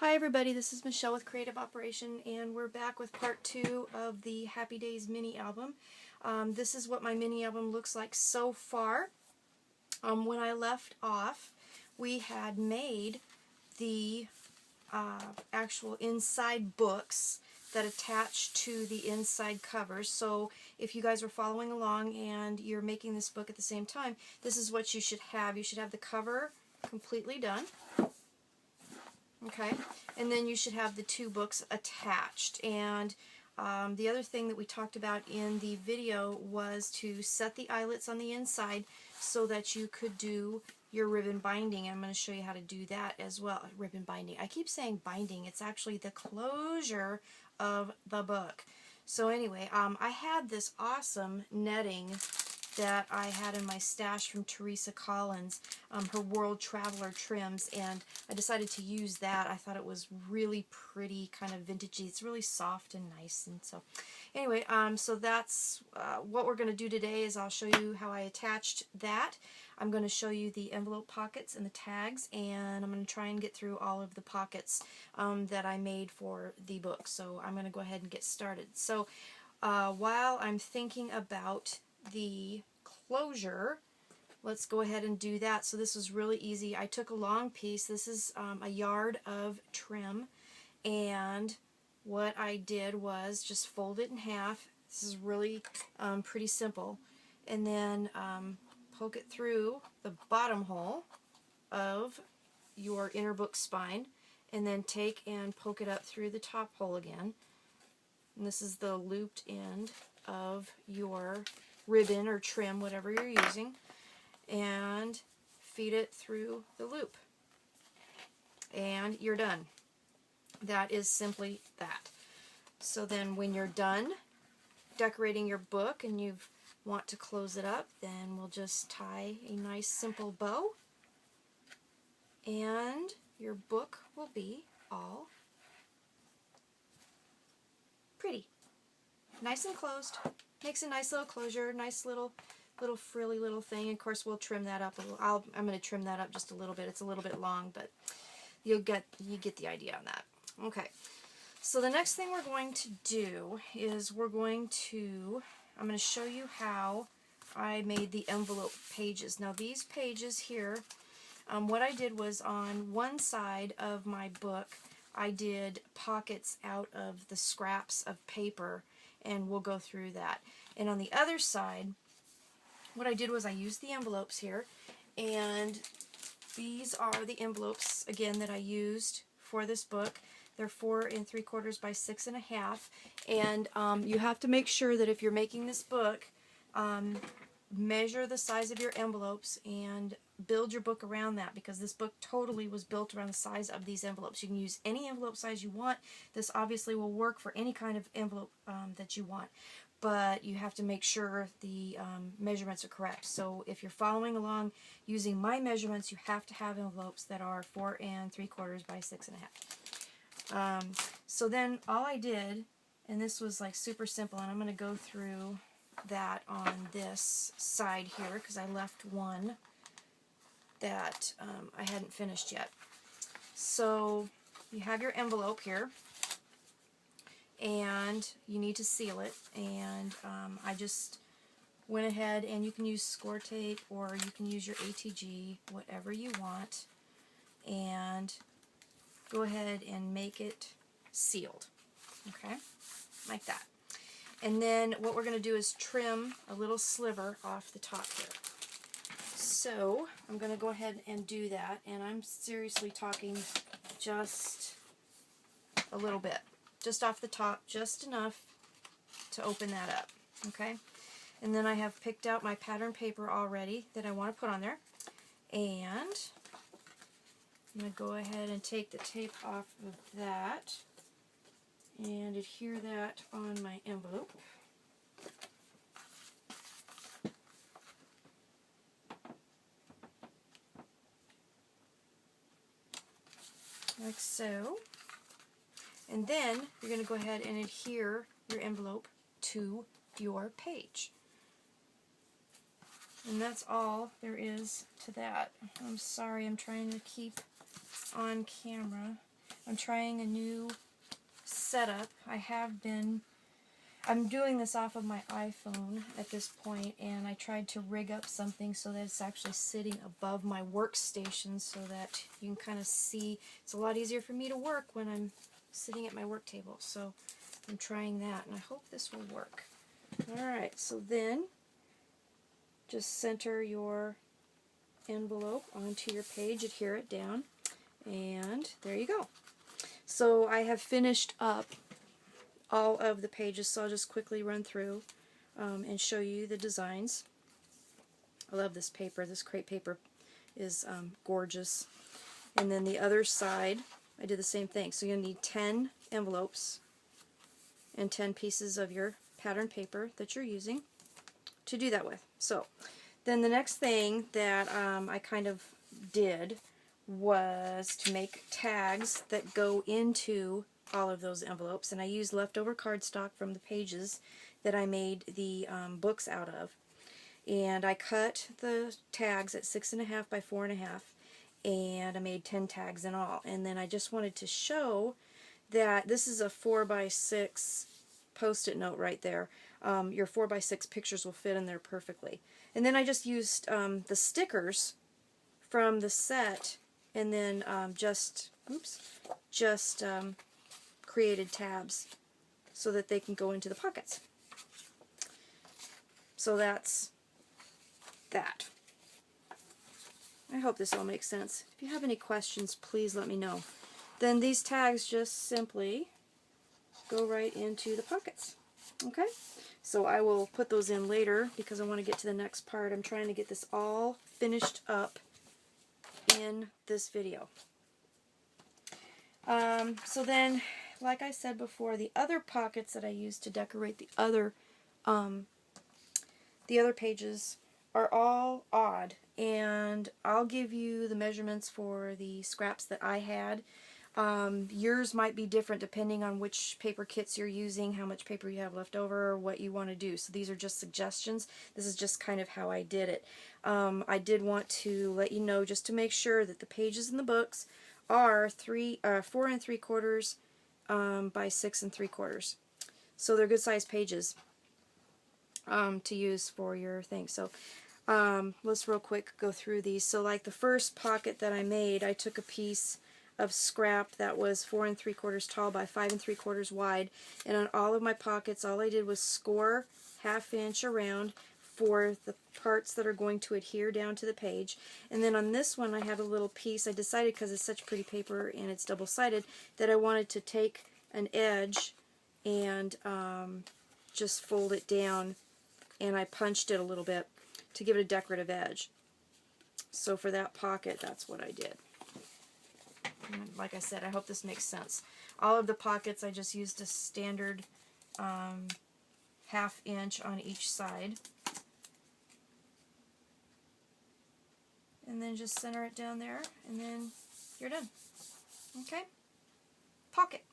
Hi everybody, this is Michelle with Creative Operation, and we're back with part 2 of the Happy Days mini album. This is what my mini album looks like so far. When I left off, we had made the actual inside books that attach to the inside covers. So if you guys are following along and you're making this book at the same time, this is what you should have. You should have the cover completely done. Okay, and then you should have the two books attached. And the other thing that we talked about in the video was to set the eyelets on the inside so that you could do your ribbon binding. I'm going to show you how to do that as well. Ribbon binding. I keep saying binding. It's actually the closure of the book. So anyway, I had this awesome netting that I had in my stash from Teresa Collins, her World Traveler trims, and I decided to use that. I thought it was really pretty, kind of vintagey. It's really soft and nice, and so anyway, so that's what we're going to do today. Is I'll show you how I attached that. I'm going to show you the envelope pockets and the tags, and I'm going to try and get through all of the pockets that I made for the book. So I'm going to go ahead and get started. So while I'm thinking about the closure, let's go ahead and do that. So this was really easy. I took a long piece. This is a yard of trim, and what I did was just fold it in half. This is really pretty simple, and then poke it through the bottom hole of your inner book spine, and then take and poke it up through the top hole again. And this is the looped end of your ribbon or trim, whatever you're using, and feed it through the loop. And you're done. That is simply that. So then when you're done decorating your book and you want to close it up, then we'll just tie a nice simple bow, and your book will be all pretty. Nice and closed. Makes a nice little closure, nice little frilly little thing. And of course, we'll trim that up a little. I'm going to trim that up just a little bit. It's a little bit long, but you get the idea on that. Okay. So the next thing we're going to do is I'm going to show you how I made the envelope pages. Now these pages here, what I did was on one side of my book, I did pockets out of the scraps of paper, and we'll go through that. And on the other side, what I did was I used the envelopes here, and these are the envelopes, again, that I used for this book. They're 4 3/4 by 6 1/2, and you have to make sure that if you're making this book, measure the size of your envelopes and build your book around that, because this book totally was built around the size of these envelopes. You can use any envelope size you want. This obviously will work for any kind of envelope that you want, but you have to make sure the measurements are correct. So if you're following along using my measurements, you have to have envelopes that are 4 3/4 by 6 1/2. So then all I did, and this was like super simple, and I'm going to go through that on this side here because I left one that I hadn't finished yet. So you have your envelope here, and you need to seal it, and I just went ahead, and you can use score tape or you can use your ATG, whatever you want, and go ahead and make it sealed, okay, like that. And then what we're going to do is trim a little sliver off the top here. So I'm going to go ahead and do that, and I'm seriously talking just a little bit, just off the top, just enough to open that up, okay? And then I have picked out my pattern paper already that I want to put on there, and I'm going to go ahead and take the tape off of that and adhere that on my envelope. Like so. And then you're going to go ahead and adhere your envelope to your page. And that's all there is to that. I'm sorry, I'm trying to keep on camera. I'm trying a new setup. I'm doing this off of my iPhone at this point, and I tried to rig up something so that it's actually sitting above my workstation so that you can kind of see. It's a lot easier for me to work when I'm sitting at my work table. So I'm trying that, and I hope this will work. Alright, so then just center your envelope onto your page, adhere it down, and there you go. So I have finished up all of the pages, so I'll just quickly run through and show you the designs. I love this paper. This crepe paper is gorgeous. And then the other side, I did the same thing. So you'll need 10 envelopes and 10 pieces of your pattern paper that you're using to do that with. So then the next thing that I kind of did was to make tags that go into all of those envelopes, and I used leftover cardstock from the pages that I made the books out of, and I cut the tags at 6.5 by 4.5, and I made 10 tags in all. And then I just wanted to show that this is a 4 by 6 post-it note right there. Your 4 by 6 pictures will fit in there perfectly. And then I just used the stickers from the set, and then just created tabs so that they can go into the pockets. So that's that. I hope this all makes sense. If you have any questions, please let me know. Then these tags just simply go right into the pockets. Okay? So I will put those in later because I want to get to the next part. I'm trying to get this all finished up in this video. So then, like I said before, the other pockets that I used to decorate the other pages are all odd, and I'll give you the measurements for the scraps that I had. Yours might be different depending on which paper kits you're using, how much paper you have left over, or what you want to do. So these are just suggestions. This is just kind of how I did it. I did want to let you know, just to make sure, that the pages in the books are 4 3/4 by 6 3/4. So they're good sized pages to use for your thing. So let's real quick go through these. So like the first pocket that I made, I took a piece of scrap that was 4 3/4 tall by 5 3/4 wide, and on all of my pockets all I did was score 1/2 inch around for the parts that are going to adhere down to the page. And then on this one I have a little piece. I decided, because it's such pretty paper and it's double-sided, that I wanted to take an edge and just fold it down, and I punched it a little bit to give it a decorative edge. So for that pocket, that's what I did. And like I said, I hope this makes sense. All of the pockets I just used a standard 1/2 inch on each side. And then just center it down there, and then you're done. Okay? Pocket.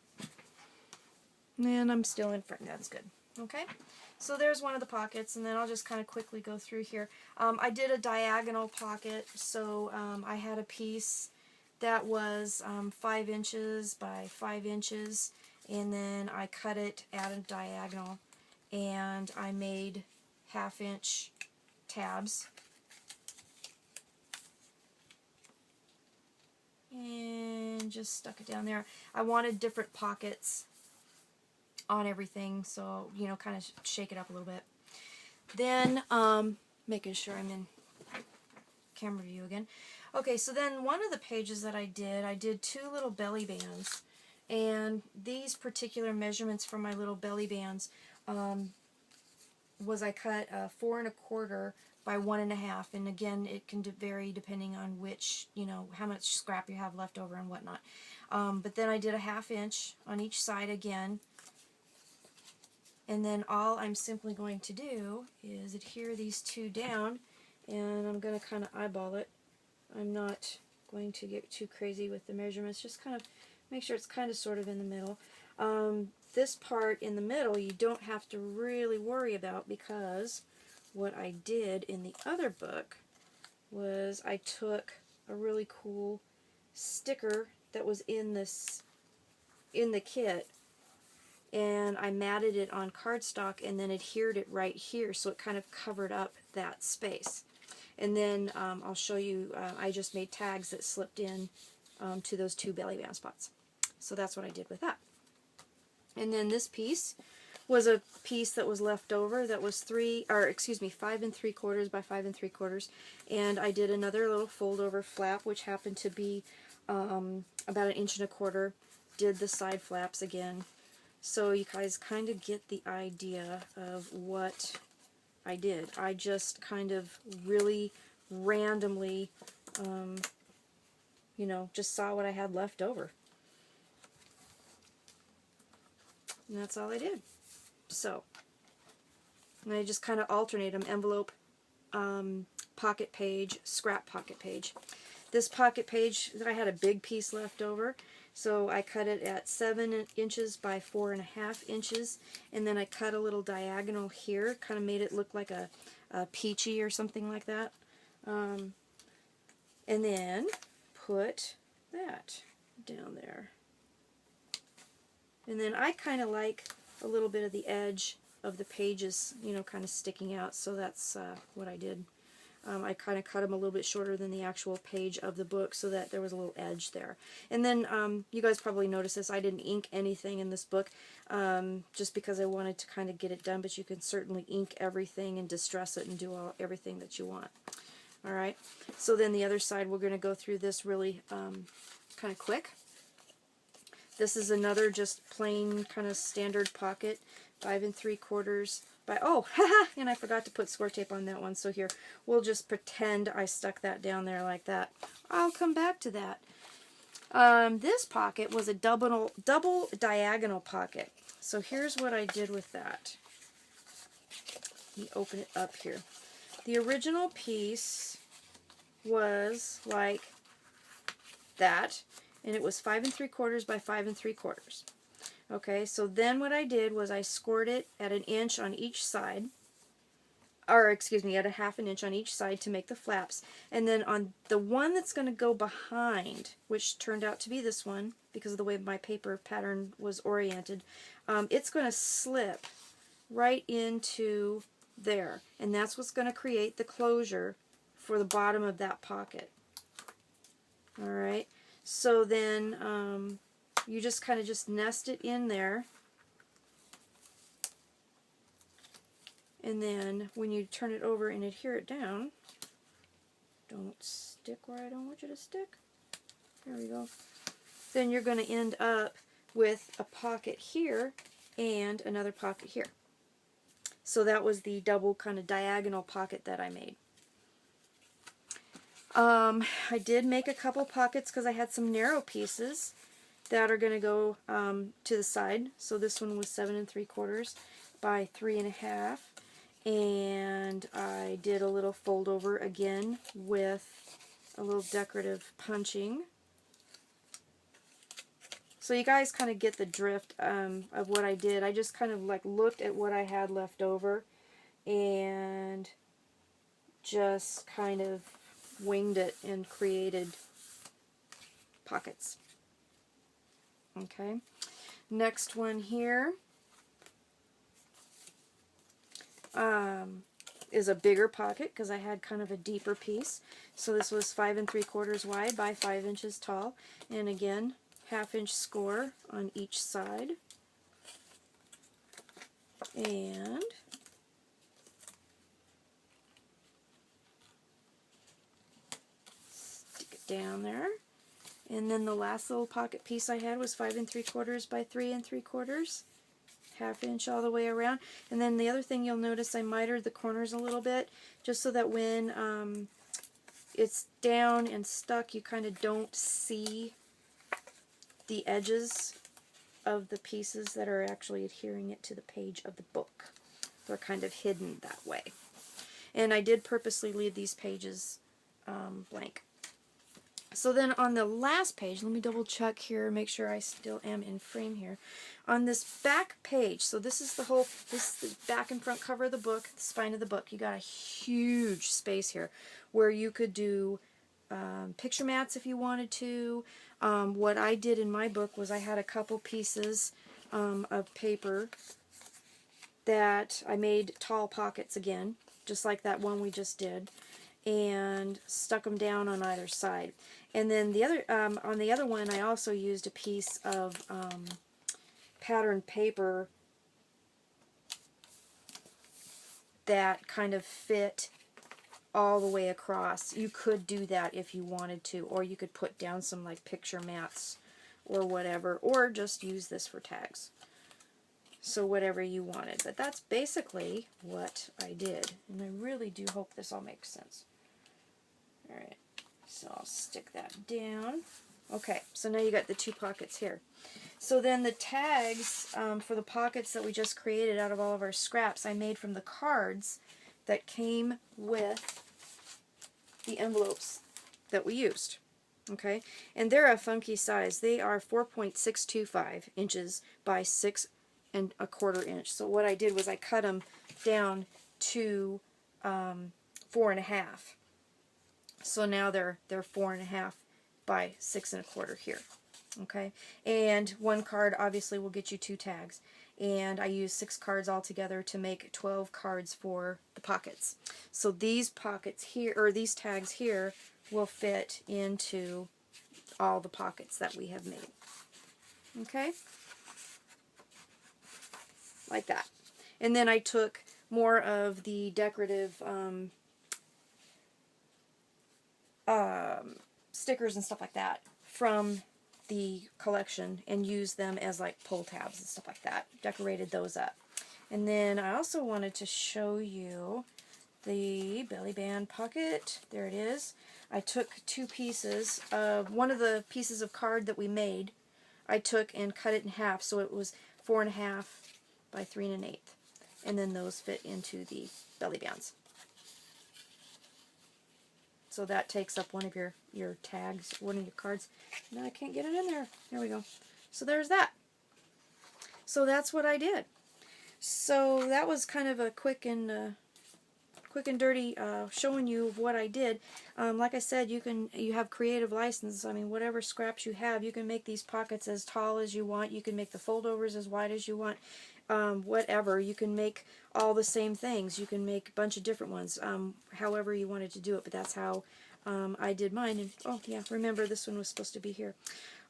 And I'm still in front. That's good. Okay? So there's one of the pockets, and then I'll just kind of quickly go through here. I did a diagonal pocket, so I had a piece that was 5 inches by 5 inches, and then I cut it at a diagonal, and I made 1/2 inch tabs. And just stuck it down there. I wanted different pockets on everything, so, you know, kind of shake it up a little bit. Then, making sure I'm in camera view again. Okay, so then one of the pages that I did 2 little belly bands, and these particular measurements for my little belly bands was I cut 4 1/4 by 1 1/2, and again it can vary depending on which, you know, how much scrap you have left over and whatnot. But then I did a 1/2 inch on each side again, and then all I'm simply going to do is adhere these 2 down, and I'm going to kind of eyeball it. I'm not going to get too crazy with the measurements, just kind of make sure it's kind of sort of in the middle. This part in the middle you don't have to really worry about, because what I did in the other book was I took a really cool sticker that was in this in the kit, and I matted it on cardstock and then adhered it right here, so it kind of covered up that space. And then I'll show you, I just made tags that slipped in to those 2 belly band spots. So that's what I did with that. And then this piece was a piece that was left over that was 5 3/4 by 5 3/4, and I did another little fold over flap, which happened to be about 1 1/4 inches. Did the side flaps again, so you guys kind of get the idea of what I did. I just kind of really randomly, you know, just saw what I had left over. And that's all I did. So, and I just kind of alternate them: envelope, pocket page, scrap pocket page. This pocket page, I had a big piece left over, so I cut it at 7 inches by 4.5 inches, and then I cut a little diagonal here, kind of made it look like a peachy or something like that, and then put that down there. And then I kind of like a little bit of the edge of the pages, you know, kind of sticking out, so that's what I did. I kind of cut them a little bit shorter than the actual page of the book so that there was a little edge there. And then you guys probably noticed this, I didn't ink anything in this book just because I wanted to kind of get it done, but you can certainly ink everything and distress it and do everything that you want. Alright, so then the other side, we're going to go through this really kind of quick. This is another just plain kind of standard pocket, 5 3/4 by, oh, haha, and I forgot to put score tape on that one, so here, we'll just pretend I stuck that down there like that. I'll come back to that. This pocket was a double diagonal pocket. So here's what I did with that. Let me open it up here. The original piece was like that, and it was 5 3/4 by 5 3/4. Okay, so then what I did was I scored it at 1 inch on each side, or excuse me, at 1/2 inch on each side to make the flaps. And then on the one that's going to go behind, which turned out to be this one because of the way my paper pattern was oriented, it's going to slip right into there, and that's what's going to create the closure for the bottom of that pocket. Alright, so then you just kind of just nest it in there, and then when you turn it over and adhere it down, don't stick where I don't want you to stick, there we go, then you're going to end up with a pocket here and another pocket here. So that was the double kind of diagonal pocket that I made. I did make a couple pockets because I had some narrow pieces that are going to go to the side. So this one was 7 3/4 by 3.5, and I did a little fold over again with a little decorative punching. So you guys kind of get the drift of what I did. I just kind of like looked at what I had left over and just kind of winged it and created pockets. Okay, next one here is a bigger pocket because I had kind of a deeper piece. So this was 5 3/4 wide by 5 inches tall, and again, 1/2 inch score on each side. And stick it down there. And then the last little pocket piece I had was 5 3/4 by 3 3/4, 1/2 inch all the way around. And then the other thing you'll notice, I mitered the corners a little bit, just so that when it's down and stuck, you kind of don't see the edges of the pieces that are actually adhering it to the page of the book. They're kind of hidden that way. And I did purposely leave these pages blank. So then on the last page, let me double check here, make sure I still am in frame here. On this back page, so this is the whole, this is the back and front cover of the book, the spine of the book. You got a huge space here where you could do picture mats if you wanted to. What I did in my book was I had a couple pieces of paper that I made tall pockets again, just like that one we just did, and stuck them down on either side. And then the other on the other one, I also used a piece of patterned paper that kind of fit all the way across. You could do that if you wanted to, or you could put down some like picture mats or whatever, or just use this for tags. So whatever you wanted. But that's basically what I did. And I really do hope this all makes sense. Alright, so I'll stick that down. Okay, so now you got the two pockets here. So then the tags for the pockets that we just created out of all of our scraps, I made from the cards that came with the envelopes that we used. Okay, and they're a funky size. They are 4.625 inches by 6¼ inch. So what I did was I cut them down to 4½. So now they're 4½ by 6¼ here. Okay, and one card obviously will get you 2 tags, and I used 6 cards altogether to make 12 cards for the pockets. So these pockets here, or these tags here, will fit into all the pockets that we have made. Okay, like that. And then I took more of the decorative stickers and stuff like that from the collection and used them as like pull tabs and stuff like that. Decorated those up. And then I also wanted to show you the belly band pocket. There it is. I took 2 pieces of one of the pieces of card that we made. I took and cut it in half, so it was 4½ by 3⅛. And then those fit into the belly bands. So that takes up one of your tags, one of your cards. No, I can't get it in there. There we go. So there's that. So that's what I did. So that was kind of a quick and dirty showing you of what I did. Like I said, you have creative license. I mean, whatever scraps you have, you can make these pockets as tall as you want. You can make the foldovers as wide as you want. Whatever. You can make all the same things. You can make a bunch of different ones, however you wanted to do it, but that's how I did mine. And oh yeah, remember this one was supposed to be here.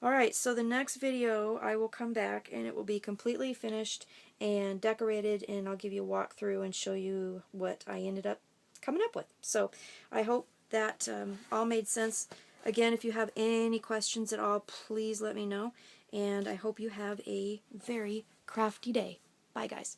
Alright, so the next video I will come back and it will be completely finished and decorated, and I'll give you a walkthrough and show you what I ended up coming up with. So I hope that all made sense. Again, if you have any questions at all, please let me know, and I hope you have a very crafty day. Bye, guys.